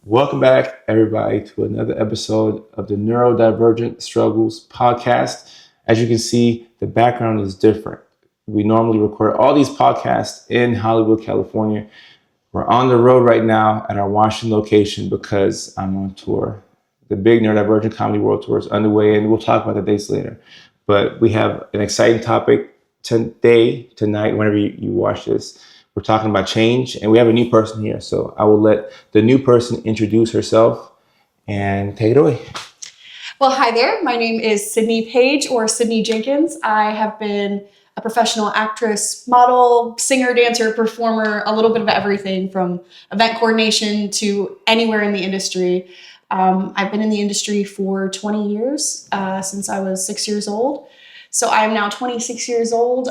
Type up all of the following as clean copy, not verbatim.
Welcome back, everybody, to another episode of the Neurodivergent Struggles podcast. As you can see, the background is different. We normally record all these podcasts in Hollywood, California. We're on the road right now at our Washington location because I'm on tour. The big Neurodivergent Comedy World Tour is underway, and we'll talk about the dates later. But we have an exciting topic tonight, whenever you watch this. We're talking about change, and we have a new person here. So I will let the new person introduce herself and take it away. Well, hi there. My name is Sydney Page, or Sydney Jenkins. I have been a professional actress, model, singer, dancer, performer, a little bit of everything from event coordination to anywhere in the industry. I've been in the industry for 20 years, since I was 6 years old. So I am now 26 years old.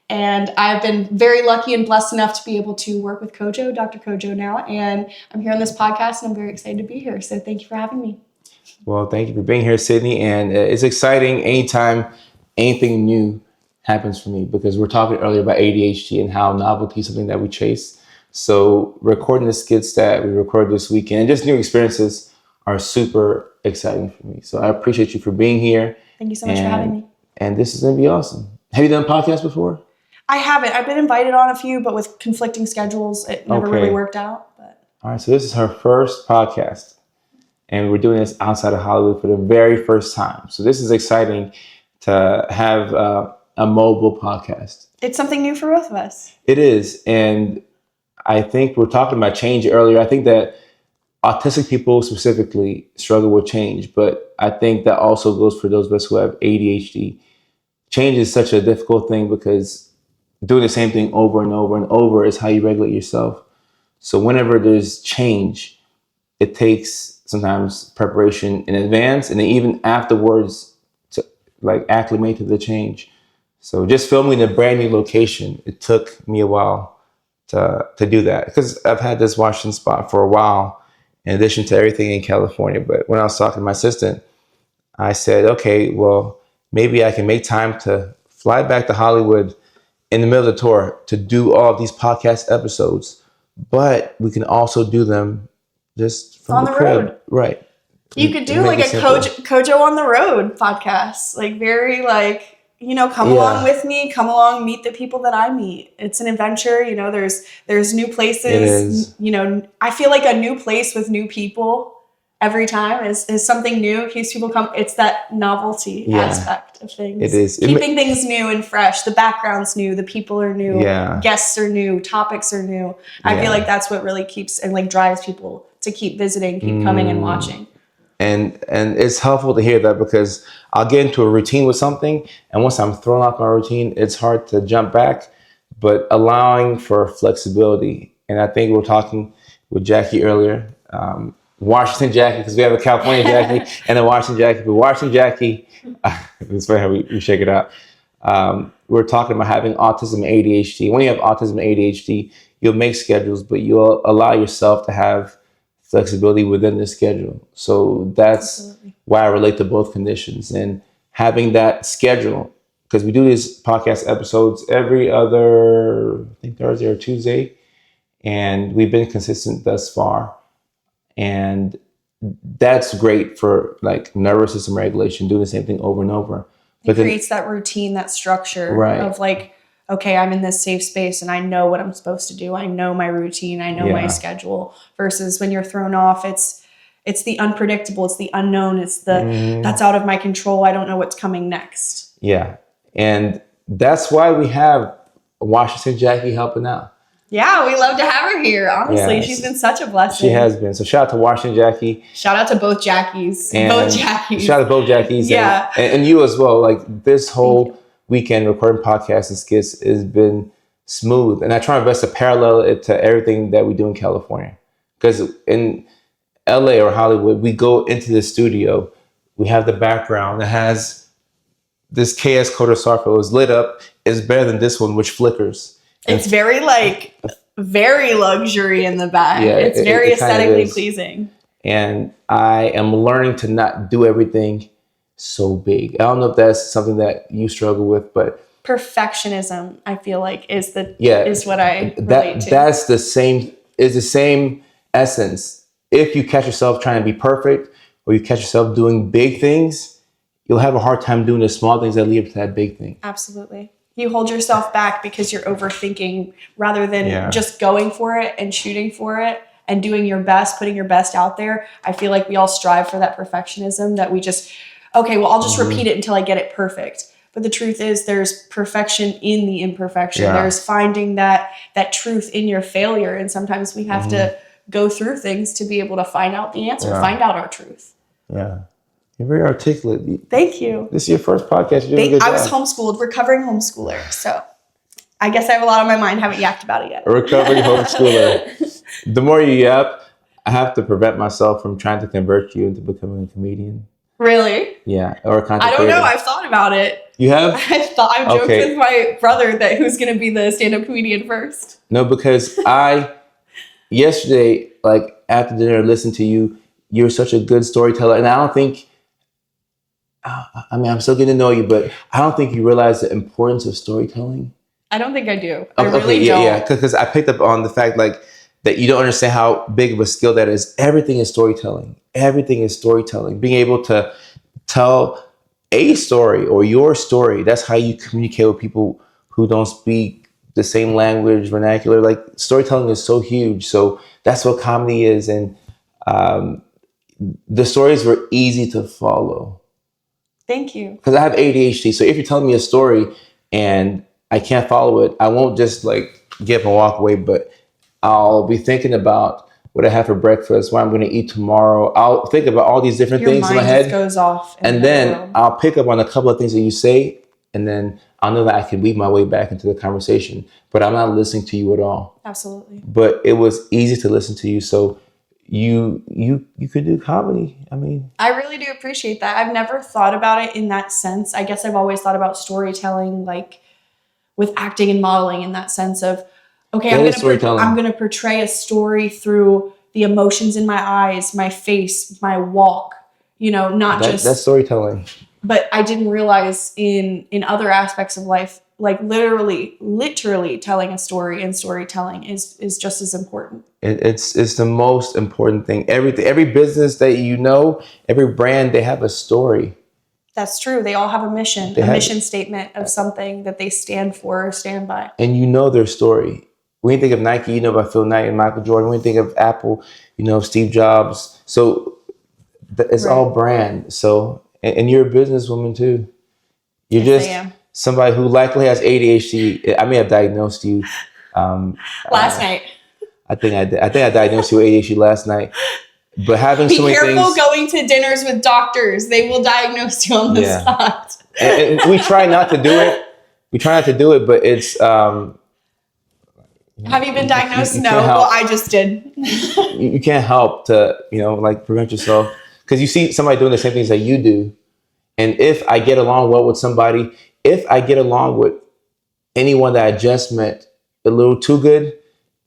And I've been very lucky and blessed enough to be able to work with Kojo, Dr. Kojo now. And I'm here on this podcast and I'm very excited to be here. So thank you for having me. Well, thank you for being here, Sydney. And it's exciting anytime anything new happens for me, because we're talking earlier about ADHD and how novelty is something that we chase. So recording the skits that we recorded this weekend and just new experiences are super exciting for me. So I appreciate you for being here. Thank you so much for having me. And this is going to be awesome. Have you done podcasts before? I haven't. I've been invited on a few, but with conflicting schedules, it never really worked out. But. All right, so this is her first podcast, and we're doing this outside of Hollywood for the very first time. So this is exciting to have a mobile podcast. It's something new for both of us. It is, and I think we're talking about change earlier. I think that autistic people specifically struggle with change, but I think that also goes for those of us who have ADHD. Change is such a difficult thing because doing the same thing over and over and over is how you regulate yourself. So whenever there's change, it takes sometimes preparation in advance and then even afterwards to like acclimate to the change. So just filming a brand new location, it took me a while to do that, because I've had this Washington spot for a while in addition to everything in California. But when I was talking to my assistant, I said, okay, well, maybe I can make time to fly back to Hollywood in the middle of the tour to do all of these podcast episodes, but we can also do them just from on the crib. Road. Right. You could do like a Kojo on the Road podcast, like very like, come along with me, come along, meet the people that I meet. It's an adventure. There's new places. It is. I feel like a new place with new people every time is something new. Keeps people come. It's that novelty aspect of things. It is. Keeping things new and fresh. The background's new. The people are new. Yeah. Guests are new. Topics are new. I feel like that's what really keeps and like drives people to keep visiting, keep coming and watching. And it's helpful to hear that, because I'll get into a routine with something, and once I'm thrown off my routine, it's hard to jump back, but allowing for flexibility. And I think we were talking with Jackie earlier, Washington Jackie, because we have a California Jackie and a Washington Jackie. But Washington Jackie, it's funny how we shake it out. We're talking about having autism and ADHD. When you have autism and ADHD, you'll make schedules, but you'll allow yourself to have flexibility within the schedule. So that's why I relate to both conditions. And having that schedule, because we do these podcast episodes every other, I think Thursday or Tuesday, and we've been consistent thus far. And that's great for like nervous system regulation, doing the same thing over and over. But it creates that routine, that structure of like, okay, I'm in this safe space and I know what I'm supposed to do. I know my routine. I know my schedule. Versus when you're thrown off, it's the unpredictable. It's the unknown. It's that's out of my control. I don't know what's coming next. Yeah. And that's why we have Washington Jackie helping out. Yeah, we love to have her here. Honestly, she's been such a blessing. She has been. So shout out to Washington Jackie. Shout out to both Jackies. Shout out to both Jackies. Yeah. And you as well. Like this whole weekend recording podcasts and skits has been smooth. And I try my best to parallel it to everything that we do in California. Because in LA or Hollywood, we go into the studio. We have the background that has this KS Kojo Sarfo is lit up. It's better than this one, which flickers. It's very very luxury in the back. Yeah, it's very aesthetically pleasing. And I am learning to not do everything so big. I don't know if that's something that you struggle with, but perfectionism, I feel like, is what I relate to. That's the same essence. if you catch yourself trying to be perfect, or you catch yourself doing big things, you'll have a hard time doing the small things that lead up to that big thing. Absolutely. You hold yourself back because you're overthinking rather than just going for it and shooting for it and doing your best, putting your best out there. I feel like we all strive for that perfectionism that we just, okay, well, I'll just repeat it until I get it perfect. But the truth is there's perfection in the imperfection. Yeah. There's finding that truth in your failure. And sometimes we have to go through things to be able to find out the answer, find out our truth. Yeah. You're very articulate. Thank you. This is your first podcast. You're doing a good job. I was homeschooled, recovering homeschooler. So I guess I have a lot on my mind. Haven't yacked about it yet. A recovering homeschooler. The more you yap, I have to prevent myself from trying to convert you into becoming a comedian. Really? Yeah. Or a content I don't creator. know. I've thought about it. You have? I've joked with my brother that who's going to be the stand-up comedian first. No, because yesterday, like after dinner, listened to you. You're such a good storyteller. And I don't think, I'm still getting to know you, but I don't think you realize the importance of storytelling. I don't think I do. I really don't. Yeah, because I picked up on the fact like that you don't understand how big of a skill that is. Everything is storytelling. Everything is storytelling. Being able to tell a story or your story, that's how you communicate with people who don't speak the same language, vernacular. Like storytelling is so huge. So that's what comedy is. And the stories were easy to follow. Thank you. Because I have ADHD. So if you're telling me a story and I can't follow it, I won't just like get up and walk away, but I'll be thinking about what I have for breakfast, what I'm going to eat tomorrow. I'll think about all these different things in my head. Your mind just goes off. And then I'll pick up on a couple of things that you say, and then I'll know that I can weave my way back into the conversation, but I'm not listening to you at all. Absolutely. But it was easy to listen to you. So you could do comedy. I mean, I really do appreciate that. I've never thought about it in that sense. I guess I've always thought about storytelling, like with acting and modeling, in that sense of, okay, I'm going to portray a story through the emotions in my eyes, my face, my walk, that's storytelling. But I didn't realize in other aspects of life, like literally telling a story and storytelling is just as important. It's the most important thing. Every business that every brand, they have a story. That's true. They all have a mission, mission statement of something that they stand for or stand by. And their story. When you think of Nike, you know about Phil Knight and Michael Jordan. When you think of Apple, Steve Jobs. So it's all brand. So, and you're a businesswoman too. You're just somebody who likely has ADHD. I may have diagnosed you last night. I think I diagnosed you with ADHD last night. But having so many things. Be careful going to dinners with doctors. They will diagnose you on the spot. and we try not to do it. But it's. Have you been diagnosed? No. Well, I just did. You can't help to prevent yourself, because you see somebody doing the same things that you do, and if I get along well with somebody, if I get along with anyone that I just met a little too good,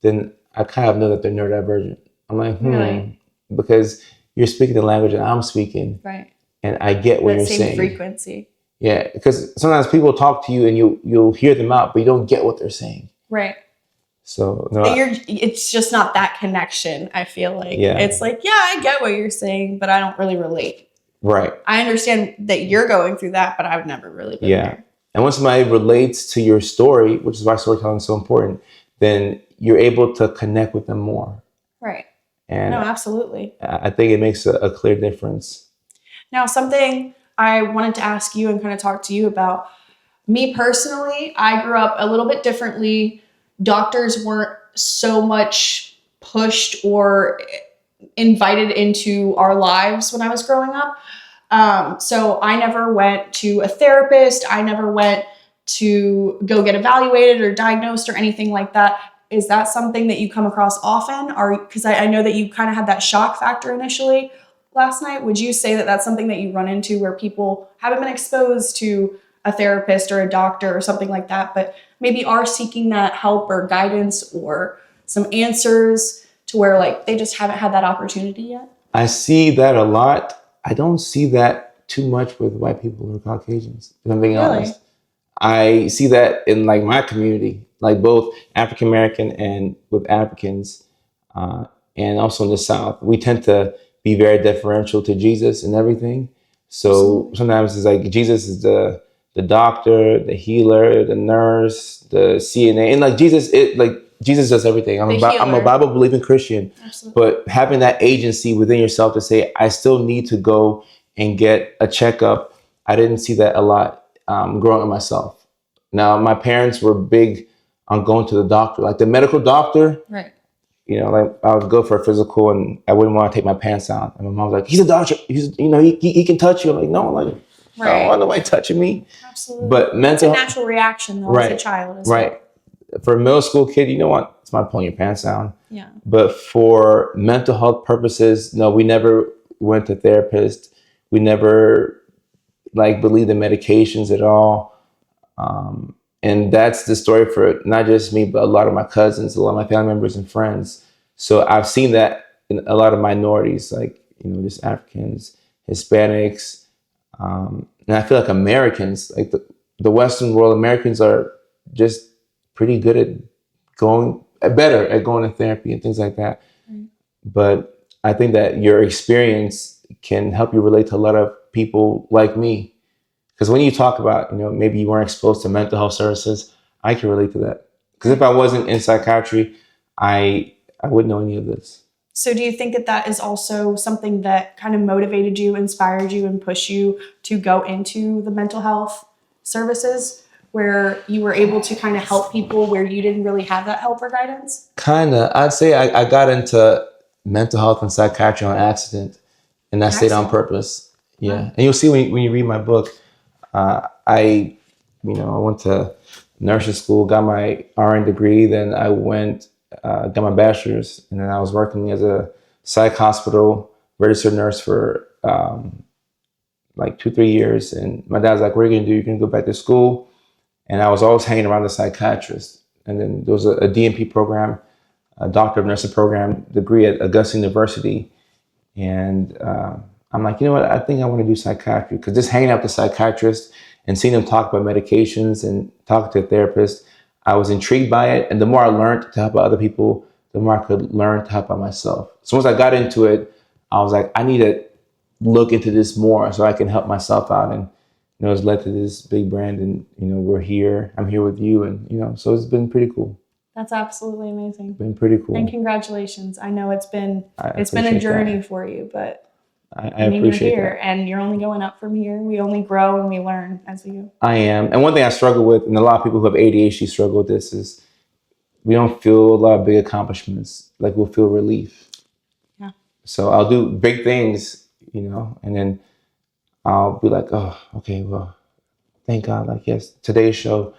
then I kind of know that they're neurodivergent. I'm like, really? Because you're speaking the language that I'm speaking, right? And I get what you're saying. Frequency. Yeah, because sometimes people talk to you and you'll hear them out, but you don't get what they're saying. Right. So it's just not that connection. I feel like it's like, I get what you're saying, but I don't really relate. Right. I understand that you're going through that, but I've never really been there. And when somebody relates to your story, which is why storytelling is so important, then you're able to connect with them more. Right. And no, absolutely. I think it makes a clear difference. Now, something I wanted to ask you and kind of talk to you about. Me personally, I grew up a little bit differently. Doctors weren't so much pushed or invited into our lives when I was growing up. So I never went to a therapist. I never went to go get evaluated or diagnosed or anything like that. Is that something that you come across often? Because I know that you kind of had that shock factor initially last night. Would you say that that's something that you run into where people haven't been exposed to a therapist or a doctor or something like that, but maybe are seeking that help or guidance or some answers to where they just haven't had that opportunity yet? I see that a lot. I don't see that too much with white people or Caucasians, if I'm being honest. I see that in my community, both African American and with Africans. and also in the South, we tend to be very deferential to Jesus and everything. So Absolutely. sometimes it's like Jesus is the doctor, the healer, the nurse, the CNA, and like Jesus does everything. I'm The I'm a healer. Bible believing Christian, Absolutely. but having that agency within yourself to say, I still need to go and get a checkup. I didn't see that a lot growing up myself. Now my parents were big on going to the doctor, like the medical doctor. Right. You know, like I would go for a physical and I wouldn't want to take my pants out. And my mom was like, he's a doctor. He can touch you. I'm like, no, like, I don't want nobody touching me. Absolutely. But It's a mental, natural reaction though right, as a child as right. well. For a middle school kid, you know what? It's not pulling your pants down. Yeah. But for mental health purposes, no, we never went to therapists. We never like believed in medications at all. And that's the story for not just me, but a lot of my cousins, a lot of my family members and friends. So I've seen that in a lot of minorities, like, just Africans, Hispanics. And I feel like Americans, like the Western world, Americans are just pretty good at better at going to therapy and things like that. Right. But I think that your experience can help you relate to a lot of people like me. Because when you talk about, maybe you weren't exposed to mental health services, I can relate to that. Because if I wasn't in psychiatry, I wouldn't know any of this. So do you think that that is also something that kind of motivated you, inspired you, and pushed you to go into the mental health services where you were able to kind of help people where you didn't really have that help or guidance? Kind of. I'd say I got into mental health and psychiatry on accident, and I stayed on purpose. Yeah. Wow. And you'll see when you read my book, I went to nursing school, got my RN degree, then I got my bachelor's, and then I was working as a psych hospital registered nurse for like 2-3 years. And my dad's like, what are you gonna do? You're gonna go back to school. And I was always hanging around the psychiatrist. And then there was a DNP program, a doctor of nursing program degree at Augusta University. And I'm like, you know what? I think I want to do psychiatry, because just hanging out with the psychiatrist and seeing them talk about medications and talk to a therapist, I was intrigued by it. And the more I learned to help out other people, the more I could learn to help out myself. So once I got into it, I was like, I need to look into this more so I can help myself out. And it's led to this big brand, and we're here. I'm here with you, and so it's been pretty cool. That's absolutely amazing. Been pretty cool. And congratulations. I know it's been a appreciate journey that. for you, but I you're appreciate here, that. and you're only going up from here. We only grow and we learn as we go. I am. And one thing I struggle with, and a lot of people who have ADHD struggle with this, is we don't feel a lot of big accomplishments. Like, we'll feel relief. Yeah. So I'll do big things, and then I'll be like, oh, okay, well, thank God. Like, yes, today's show,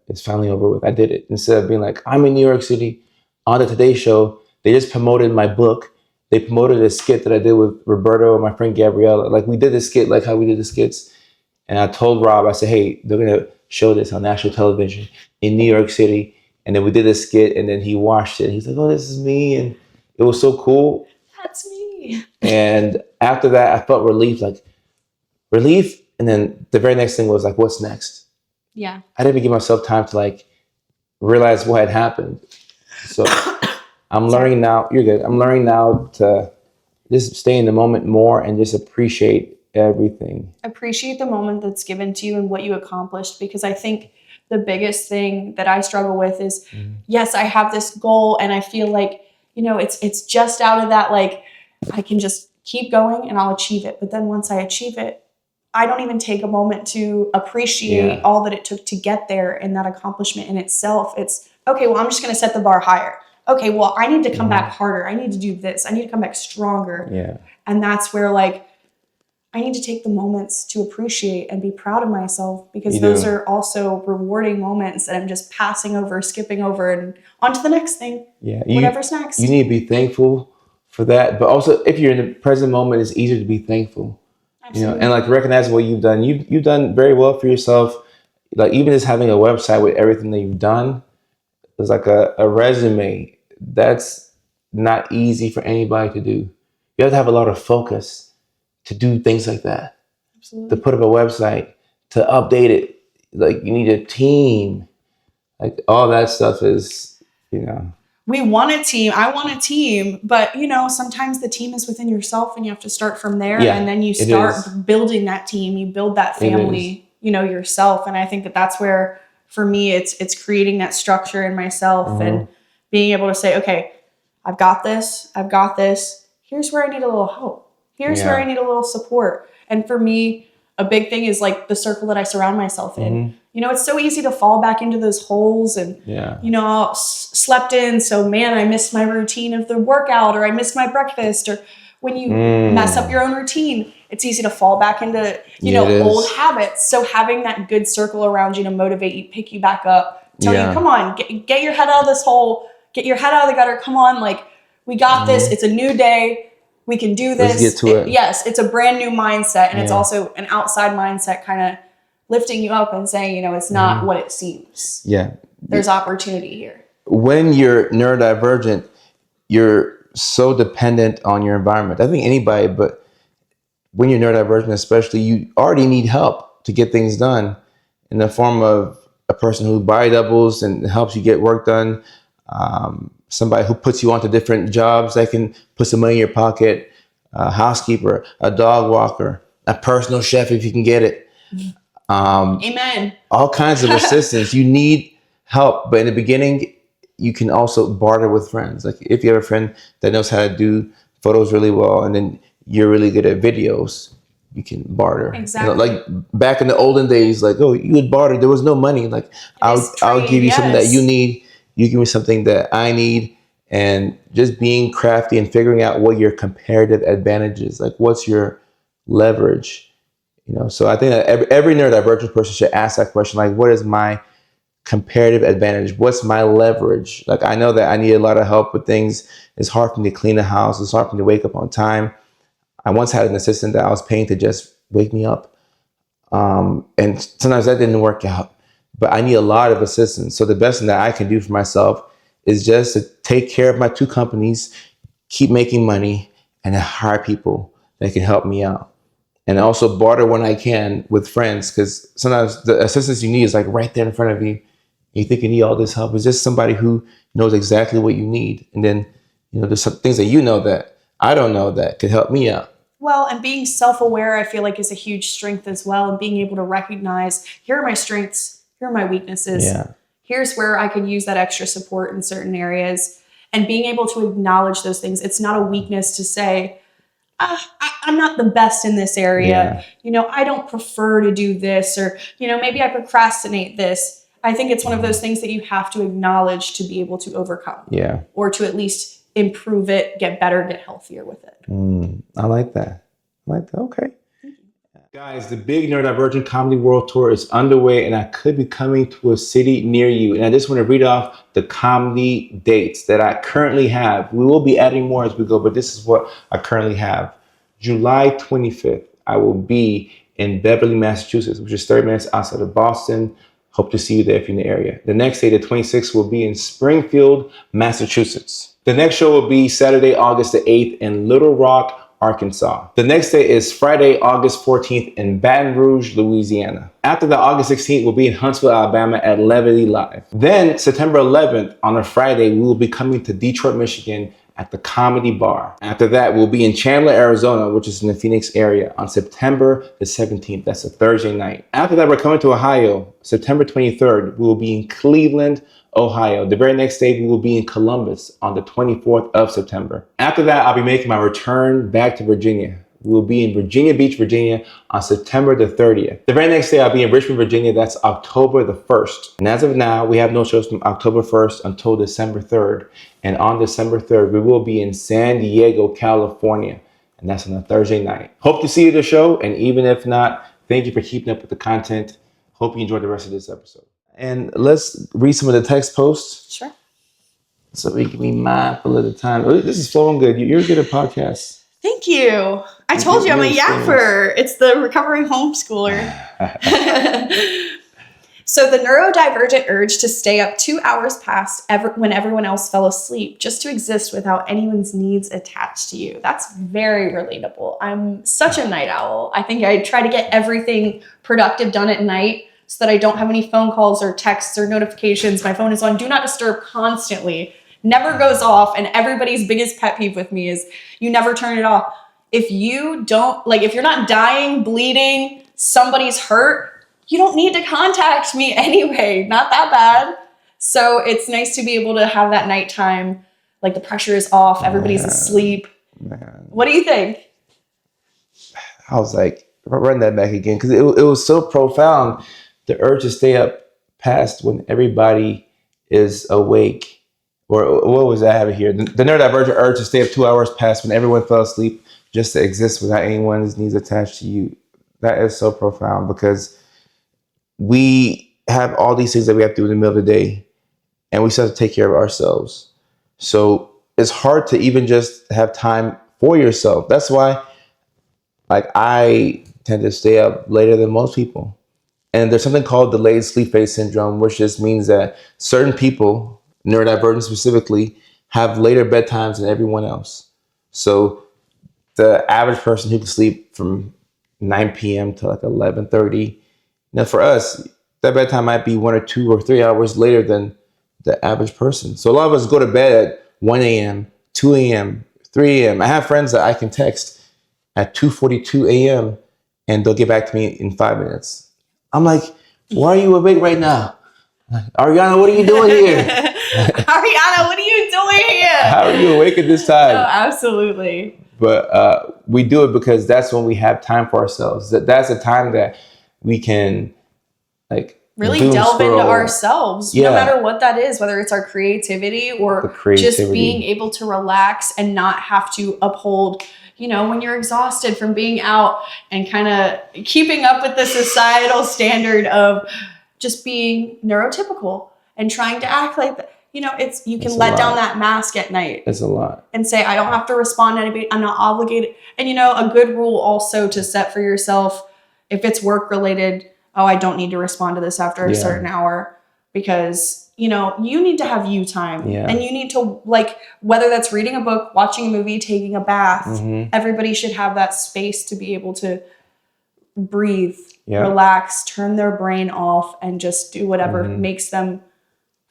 it's finally over with. I did it. Instead of being like, I'm in New York City on the Today Show, they just promoted my book. They promoted a skit that I did with Roberto and my friend Gabriella. Like, we did this skit, like how we did the skits. And I told Rob, I said, hey, they're going to show this on national television in New York City. And then we did this skit, and then he watched it. He's like, oh, this is me. And it was so cool. That's me. And after that, I felt relief. And then the very next thing was like, what's next? Yeah. I didn't even give myself time to like realize what had happened. So I'm learning now. You're good. I'm learning now to just stay in the moment more and just appreciate everything. Appreciate the moment that's given to you and what you accomplished, because I think the biggest thing that I struggle with is, yes, I have this goal and I feel like, it's just out of that, like, I can just keep going and I'll achieve it. But then once I achieve it, I don't even take a moment to appreciate all that it took to get there, and that accomplishment in itself. It's, okay, well, I'm just going to set the bar higher. Okay, well, I need to come back harder. I need to do this. I need to come back stronger. Yeah. And that's where, like, I need to take the moments to appreciate and be proud of myself, because those are also rewarding moments that I'm just passing over, skipping over, and on to the next thing. Yeah. Whatever's next. You need to be thankful for that. But also, if you're in the present moment, it's easier to be thankful. Absolutely. And like recognize what you've done. You've done very well for yourself. Like, even just having a website with everything that you've done is like a resume. That's not easy for anybody to do. You have to have a lot of focus to do things like that. Absolutely. To put up a website, to update it. Like, you need a team. Like, all that stuff is, we want a team. I want a team, but sometimes the team is within yourself and you have to start from there. Yeah, And then you start building that team, you build that family, yourself. And I think that that's where, for me, it's creating that structure in myself and being able to say, okay, I've got this. Here's where I need a little help. Here's where I need a little support. And for me, a big thing is like the circle that I surround myself in. It's so easy to fall back into those holes and, slept in. So man, I missed my routine of the workout, or I missed my breakfast, or when you mess up your own routine, it's easy to fall back into, old habits. So having that good circle around you to motivate you, pick you back up, tell you, come on, get your head out of this hole, get your head out of the gutter. Come on. Like, we got this. It's a new day. We can do this. Let's get to it. Yes. It's a brand new mindset. And it's also an outside mindset, kind of lifting you up and saying, it's not what it seems. Yeah. There's opportunity here. When you're neurodivergent, you're so dependent on your environment. I think anybody, but when you're neurodivergent especially, you already need help to get things done in the form of a person who body doubles and helps you get work done, somebody who puts you onto different jobs that can put some money in your pocket, a housekeeper, a dog walker, a personal chef if you can get it. Amen. All kinds of assistance. You need help, but in the beginning, you can also barter with friends. Like if you have a friend that knows how to do photos really well, and then you're really good at videos, you can barter. Exactly. Like back in the olden days, like, oh, you would barter. There was no money. Like I'll give you something that you need. You give me something that I need. And just being crafty and figuring out what your comparative advantage is. Like what's your leverage? So I think that every neurodivergent person should ask that question. Like, what is my comparative advantage? What's my leverage? Like, I know that I need a lot of help with things. It's hard for me to clean the house. It's hard for me to wake up on time. I once had an assistant that I was paying to just wake me up. And sometimes that didn't work out, but I need a lot of assistance. So the best thing that I can do for myself is just to take care of my two companies, keep making money, and then hire people that can help me out. And also barter when I can with friends, because sometimes the assistance you need is like right there in front of you. You think you need all this help. It's just somebody who knows exactly what you need. And then, there's some things that that I don't know that could help me out. Well, and being self-aware, I feel like, is a huge strength as well. And being able to recognize, here are my strengths, here are my weaknesses. Yeah. Here's where I could use that extra support in certain areas. And being able to acknowledge those things. It's not a weakness to say, I'm not the best in this area. Yeah. I don't prefer to do this, or, maybe I procrastinate this. I think it's one of those things that you have to acknowledge to be able to overcome. Yeah. Or to at least improve it, get better, get healthier with it. I like that. Okay. Guys, the big Neurodivergent Comedy World Tour is underway, and I could be coming to a city near you. And I just want to read off the comedy dates that I currently have. We will be adding more as we go, but this is what I currently have. July 25th, I will be in Beverly, Massachusetts, which is 30 minutes outside of Boston. Hope to see you there if you're in the area. The next day, the 26th, will be in Springfield, Massachusetts. The next show will be Saturday, August the 8th in Little Rock, Arkansas. The next day is Friday, August 14th in Baton Rouge, Louisiana. After that, August 16th, we'll be in Huntsville, Alabama at Levity Live. Then September 11th, on a Friday, we will be coming to Detroit, Michigan at the Comedy Bar. After that, we'll be in Chandler, Arizona, which is in the Phoenix area, on September the 17th. That's a Thursday night. After that, we're coming to Ohio. September 23rd, we will be in Cleveland, Ohio. The very next day, we will be in Columbus on the 24th of September. After that, I'll be making my return back to Virginia. We will be in Virginia Beach, Virginia on September the 30th. The very next day, I'll be in Richmond, Virginia. That's October the 1st. And as of now, we have no shows from October 1st until December 3rd. And on December 3rd, we will be in San Diego, California. And that's on a Thursday night. Hope to see you at the show. And even if not, thank you for keeping up with the content. Hope you enjoyed the rest of this episode. And let's read some of the text posts. Sure. So we can be mindful of the time. Oh, this is flowing good. You're good at podcasts. Thank you. I told you I'm a yapper. It's the recovering homeschooler. So the neurodivergent urge to stay up 2 hours past when everyone else fell asleep just to exist without anyone's needs attached to you. That's very relatable. I'm such a night owl. I think I try to get everything productive done at night so that I don't have any phone calls or texts or notifications. My phone is on Do Not Disturb constantly. never goes off. And everybody's biggest pet peeve with me is you never turn it off. If you don't, like, if you're not dying, bleeding, somebody's hurt, you don't need to contact me anyway. Not that bad. So it's nice to be able to have that nighttime, like the pressure is off, everybody's asleep. Man. What do you think? I was like, run that back again, because it was so profound. The urge to stay up past when everybody is awake. Or what was I having here? The neurodivergent urge to stay up 2 hours past when everyone fell asleep just to exist without anyone's needs attached to you. That is so profound, because we have all these things that we have to do in the middle of the day, and we still have to take care of ourselves. So it's hard to even just have time for yourself. That's why, like, I tend to stay up later than most people. And there's something called delayed sleep phase syndrome, which just means that certain people, neurodivergent specifically, have later bedtimes than everyone else. So the average person who can sleep from 9 p.m. to like 11:30, now for us, that bedtime might be 1 or 2 or 3 hours later than the average person. So a lot of us go to bed at 1 a.m., 2 a.m., 3 a.m. I have friends that I can text at 2:42 a.m. and they'll get back to me in 5 minutes. I'm like, why are you awake right now? Ariana, what are you doing here? Ariana, what are you doing here? How are you awake at this time? No, absolutely. But we do it because that's when we have time for ourselves. That's a time that we can, like, really doom delve into scroll. ourselves, Yeah. no matter what that is, whether it's our creativity or just being able to relax and not have to uphold, you know, when you're exhausted from being out and kind of keeping up with the societal standard of just being neurotypical and trying to act like that. You know, you can let down that mask at night. It's a lot. And say, I don't have to respond to anybody. I'm not obligated. And, you know, a good rule also to set for yourself, if it's work related, oh, I don't need to respond to this after a certain hour, because, you know, you need to have you time. Yeah. And you need to, like, whether that's reading a book, watching a movie, taking a bath, everybody should have that space to be able to breathe, relax, turn their brain off, and just do whatever makes them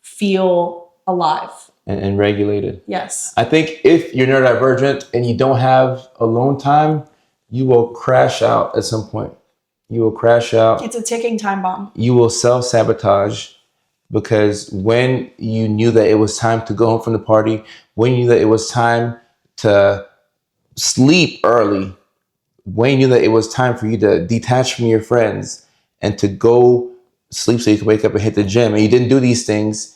feel alive. And regulated. Yes. I think if you're neurodivergent and you don't have alone time, you will crash out at some point. You will crash out. It's a ticking time bomb. You will self-sabotage, because when you knew that it was time to go home from the party, when you knew that it was time to sleep early, when you knew that it was time for you to detach from your friends and to go sleep so you can wake up and hit the gym, and you didn't do these things,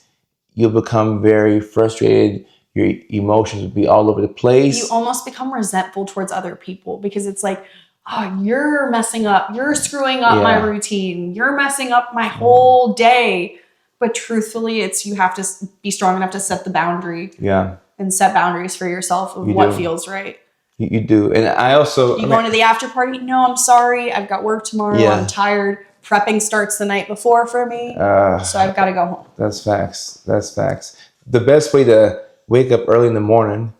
you'll become very frustrated. Your emotions will be all over the place. You almost become resentful towards other people, because it's like, oh, you're messing up. You're screwing up my routine. You're messing up my whole day. But truthfully, it's you have to be strong enough to set the boundary. Yeah. And set boundaries for yourself of what feels right. You do. And I also... going to the after party? No, I'm sorry. I've got work tomorrow. I'm tired. Prepping starts the night before for me. So I've got to go home. That's facts. That's facts. The best way to wake up early in the morning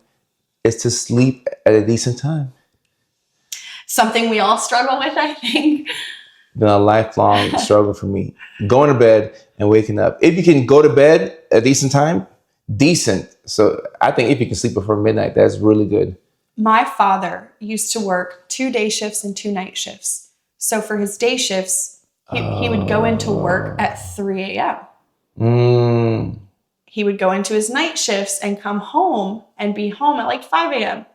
is to sleep at a decent time. Something we all struggle with, I think. Been a lifelong struggle for me. Going to bed and waking up. If you can go to bed at a decent time, decent. So I think if you can sleep before midnight, that's really good. My father used to work 2 day shifts and 2 night shifts. So for his day shifts, he would go into work at 3 a.m. He would go into his night shifts and come home and be home at like 5 a.m.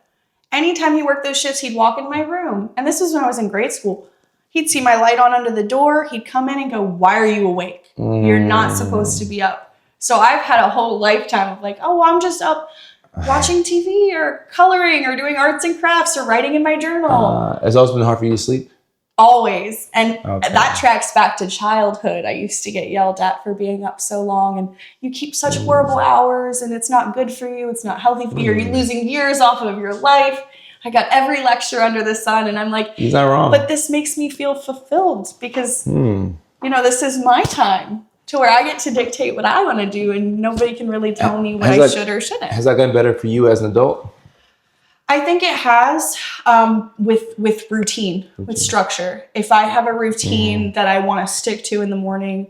Anytime he worked those shifts, he'd walk in my room. And this was when I was in grade school. He'd see my light on under the door. He'd come in and go, why are you awake? You're not supposed to be up. So I've had a whole lifetime of like, oh, I'm just up watching TV or coloring or doing arts and crafts or writing in my journal. It's always been hard for you to sleep? Always. And that tracks back to childhood. I used to get yelled at for being up so long, and you keep such horrible hours, and it's not good for you. It's not healthy for you. You're losing years off of your life. I got every lecture under the sun, and I'm like, he's not wrong. But this makes me feel fulfilled because, you know, this is my time to where I get to dictate what I want to do, and nobody can really tell me what I should or shouldn't. Has that gotten better for you as an adult? I think it has, with routine, with structure. If I have a routine that I want to stick to in the morning,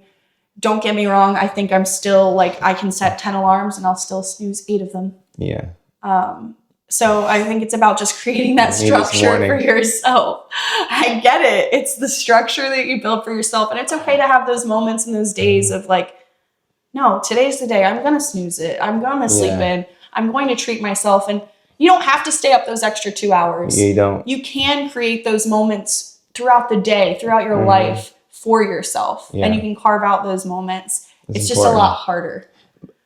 don't get me wrong. I think I'm still like, I can set 10 alarms and I'll still snooze 8 of them. Yeah. So I think it's about just creating that structure for yourself. I get it. It's the structure that you build for yourself. And it's okay to have those moments and those days of like, no, today's the day. I'm going to snooze it. I'm going to sleep in. I'm going to treat myself. And you don't have to stay up those extra 2 hours. You don't. You can create those moments throughout the day, throughout your life for yourself. And you can carve out those moments. It's just a lot harder.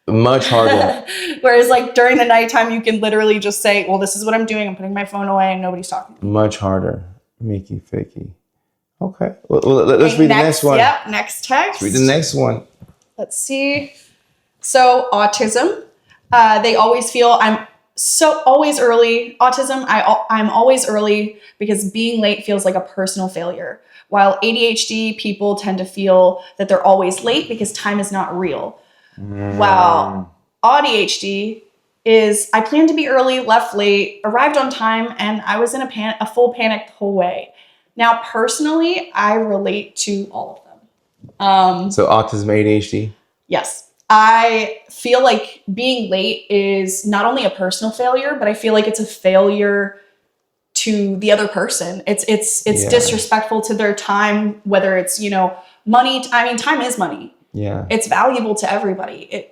Much harder. Whereas like during the nighttime, you can literally just say, well, this is what I'm doing. I'm putting my phone away and nobody's talking to me. Much harder. Makey fakey. Okay. Well, let's read the next one. Yep. Next text. Let's read the next one. Let's see. So autism, they always feel I'm always early. Autism, I'm always early because being late feels like a personal failure. While ADHD people tend to feel that they're always late because time is not real. Wow. ADHD is I planned to be early, left late, arrived on time, and I was in a full panic the whole way. Now, personally, I relate to all of them. So autism, ADHD? Yes. I feel like being late is not only a personal failure, but I feel like it's a failure to the other person. It's disrespectful to their time, whether it's, money. I mean, time is money. Yeah. It's valuable to everybody,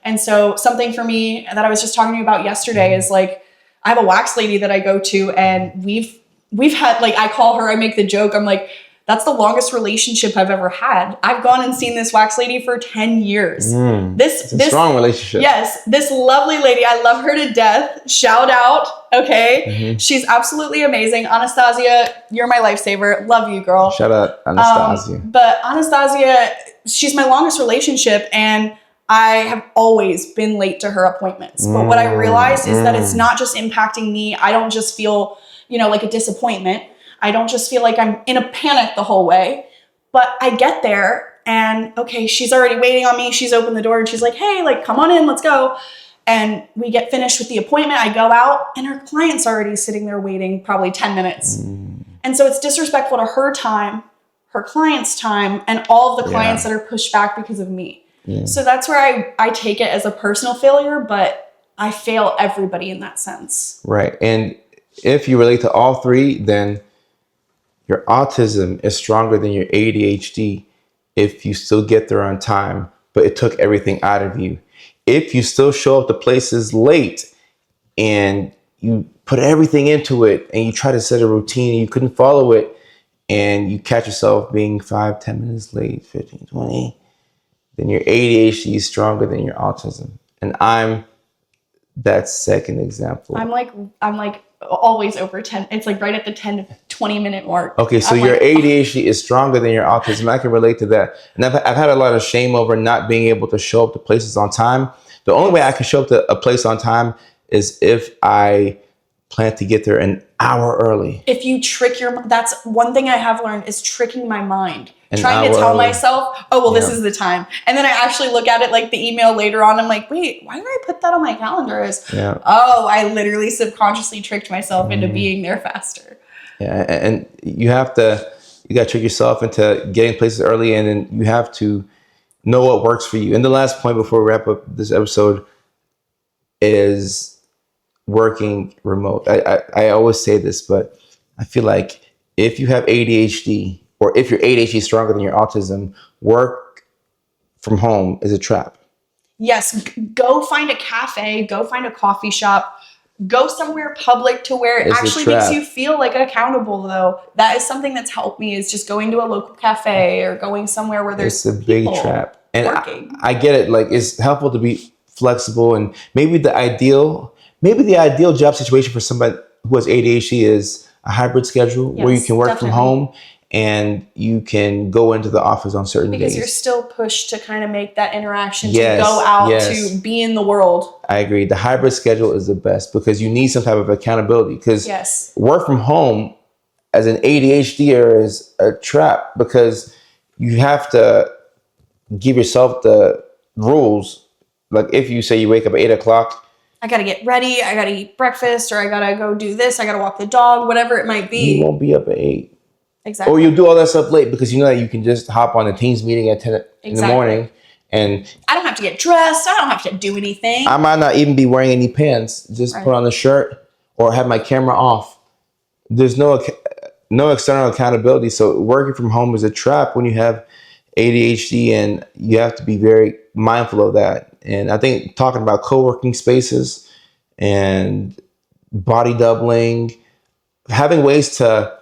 And so something for me that I was just talking to you about yesterday is like, I have a wax lady that I go to and we've had, like, I call her, I make the joke. I'm like, that's the longest relationship I've ever had. I've gone and seen this wax lady for 10 years. This strong relationship. Yes. This lovely lady. I love her to death. Shout out. Okay. She's absolutely amazing. Anastasia, you're my lifesaver. Love you, girl. Shout out Anastasia. But Anastasia, she's my longest relationship and I have always been late to her appointments. But what I realized is that it's not just impacting me. I don't just feel, like a disappointment. I don't just feel like I'm in a panic the whole way, but I get there and okay, she's already waiting on me. She's opened the door and she's like, hey, like, come on in, let's go. And we get finished with the appointment. I go out and her client's already sitting there waiting probably 10 minutes. And so it's disrespectful to her time, her client's time, and all of the clients that are pushed back because of me. So that's where I take it as a personal failure, but I fail everybody in that sense. Right. And if you relate to all three, then your autism is stronger than your ADHD if you still get there on time, but it took everything out of you. If you still show up to places late and you put everything into it and you try to set a routine and you couldn't follow it and you catch yourself being 5-10 minutes late, 15-20, then your ADHD is stronger than your autism. And I'm that second example. I'm like always over 10. It's like right at the 10 to 20 minute mark. Okay, so your ADHD is stronger than your autism. I can relate to that. And I've had a lot of shame over not being able to show up to places on time. The only way I can show up to a place on time is if I plan to get there an hour early. If you trick that's one thing I have learned is tricking my mind. Trying to tell myself, oh, well, this is the time. And then I actually look at it like the email later on. I'm like, wait, why did I put that on my calendar? Oh, I literally subconsciously tricked myself into being there faster. Yeah. And you got to trick yourself into getting places early, and then you have to know what works for you. And the last point before we wrap up this episode is working remote. I always say this, but I feel like if you have ADHD, or if your ADHD is stronger than your autism, work from home is a trap. Yes, go find a cafe, go find a coffee shop, go somewhere public to where it actually makes you feel like accountable, though. That is something that's helped me, is just going to a local cafe or going somewhere where there's It's a big trap. And working. I get it. Like, it's helpful to be flexible, and maybe the ideal job situation for somebody who has ADHD is a hybrid schedule where you can work from home and you can go into the office on certain days. Because you're still pushed to kind of make that interaction, to go out, to be in the world. I agree. The hybrid schedule is the best because you need some type of accountability, because work from home as an ADHDer is a trap, because you have to give yourself the rules. Like, if you say you wake up at 8 o'clock, I got to get ready, I got to eat breakfast, or I got to go do this, I got to walk the dog, whatever it might be. You won't be up at 8. Exactly. Or you do all that stuff late because you know that you can just hop on a Teams meeting at 10 in the morning, and I don't have to get dressed. I don't have to do anything. I might not even be wearing any pants. Just put on a shirt or have my camera off. There's no external accountability. So working from home is a trap when you have ADHD, and you have to be very mindful of that. And I think talking about co-working spaces and body doubling, having ways to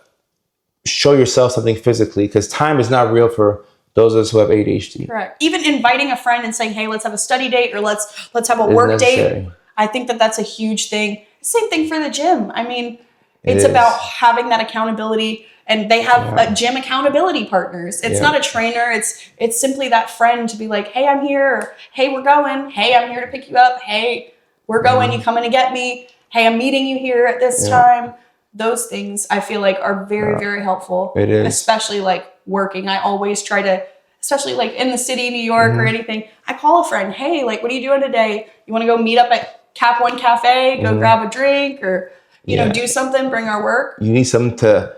show yourself something physically, because time is not real for those of us who have ADHD. Correct. Even inviting a friend and saying, "Hey, let's have a study date, or let's have a work date." I think that's a huge thing. Same thing for the gym. I mean, it's about having that accountability, and they have gym accountability partners. It's not a trainer. It's simply that friend to be like, "Hey, I'm here." Or, "Hey, we're going." "Hey, I'm here to pick you up." "Hey, we're going. You coming to get me?" "Hey, I'm meeting you here at this time." Those things I feel like are very, very helpful. It is. Especially like working. I always try to, especially like in the city, New York or anything, I call a friend. "Hey, like, what are you doing today? You want to go meet up at Cap One Cafe, go grab a drink, or, you know, do something, bring our work." You need something to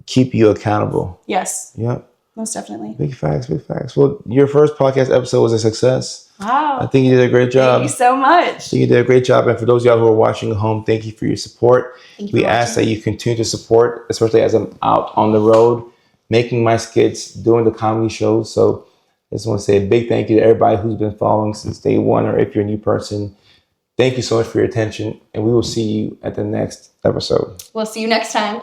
keep you accountable. Yes. Yep. Most definitely. Big facts, big facts. Well, your first podcast episode was a success. Wow. I think you did a great job. Thank you so much. I think you did a great job. And for those of y'all who are watching at home, thank you for your support. We ask that you continue to support, especially as I'm out on the road, making my skits, doing the comedy shows. So I just want to say a big thank you to everybody who's been following since day one, or if you're a new person. Thank you so much for your attention, and we will see you at the next episode. We'll see you next time.